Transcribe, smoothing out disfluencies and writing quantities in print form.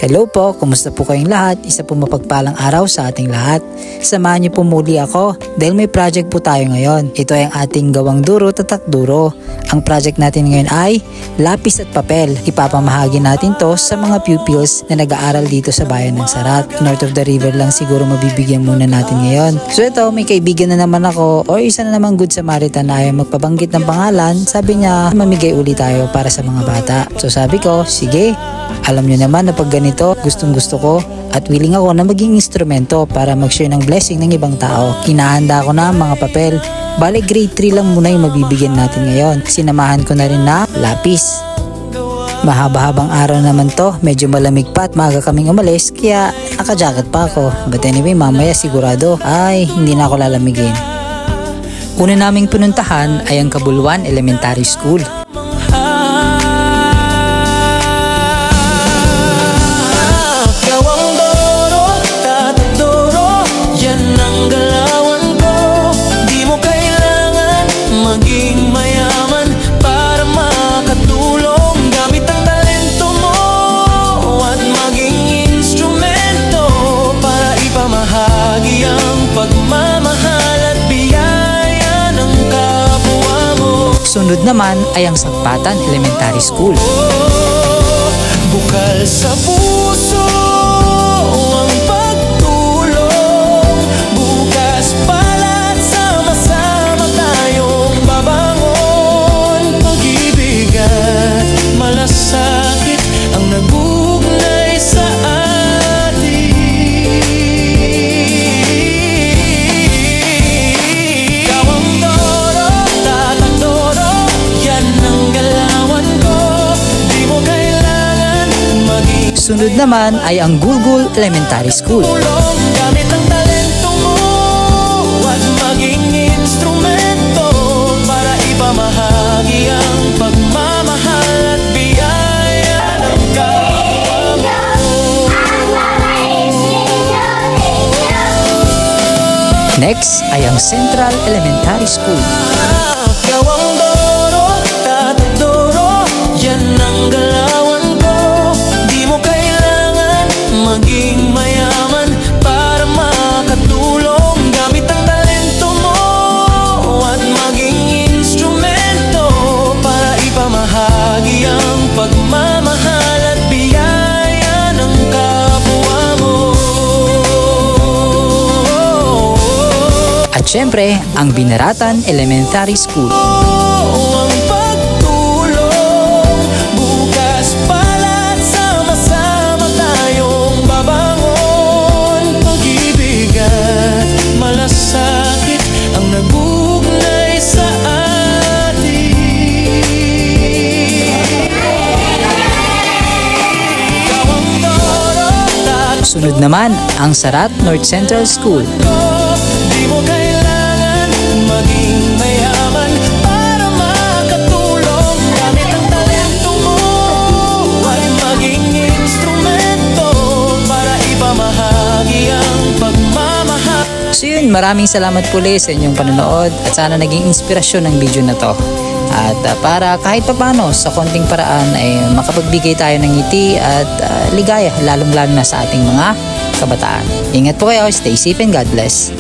Hello po, kumusta po kayong lahat? Isa po mapagpalang araw sa ating lahat. Samahan niyo po muli ako dahil may project po tayo ngayon. Ito ay ang ating gawang duro tatak duro. Ang project natin ngayon ay lapis at papel. Ipapamahagi natin to sa mga pupils na nag-aaral dito sa bayan ng Sarat. North of the river lang siguro mabibigyan muna natin ngayon. So ito, may kaibigan na naman ako o isa na naman good Samaritan na ayaw magpabanggit ng pangalan. Sabi niya, mamigay uli tayo para sa mga bata. So sabi ko, sige. Alam niyo naman na pag ganito, gustong gusto ko at willing ako na maging instrumento para mag-share ng blessing ng ibang tao. Kinahanda ko na ang mga papel. Bale grade 3 lang muna yung mabibigyan natin ngayon. Sinamahan ko na rin na lapis. Mahaba-habang araw naman to, medyo malamig pa at maaga kaming umalis kaya naka-jacket pa ako. But anyway, mamaya sigurado ay hindi na ako lalamigin. Una naming pinuntahan ay ang Kabuluan Elementary School. Sunod naman ay ang Sagpatan Elementary School. Bukal sa puso ang pagtulong, bukas pala't sama-sama tayong babangon. Pag-ibig at malasakit ang nagugnay sa atin. Gawang doro, tatak doro, yan ang galawan ko. Di mo kailangan maging. Sunod naman ay ang Gulgul Elementary School. Gamit ang talento mo at maging instrumento para ipamahagi ang pagmamahal at biyaya ng kapwa mo. Next ay ang Central Elementary School. Gawang doro, tatak doro, yan ang galawan ko. Di mo kailangan maging mayaman para makatulong. Gamit ang talento mo at maging instrumento para ipamahagi ang pagmamahal at biyaya ng kapwa mo. At syempre, ang Binaratan Elementary School. Ang pagtulong, bukas pala't sama-sama tayong babangon. Pag-ibig at malasakit ang nagugnay sa atin. Gawang doro, tatak Sunod naman ang Sarat North Central School. di mo kailangan maging mayaman para makatulong. Gamit ang talento mo at maging instrumento para ipamahagi ang pagmamahal. So yun, maraming salamat po ulit sa inyong panonood at sana naging inspirasyon ng video na to. At para kahit papano sa konting paraan ay makapagbigay tayo ng ngiti at ligaya lalong-lalo na sa ating mga kabataan. Ingat po kayo, stay safe and God bless.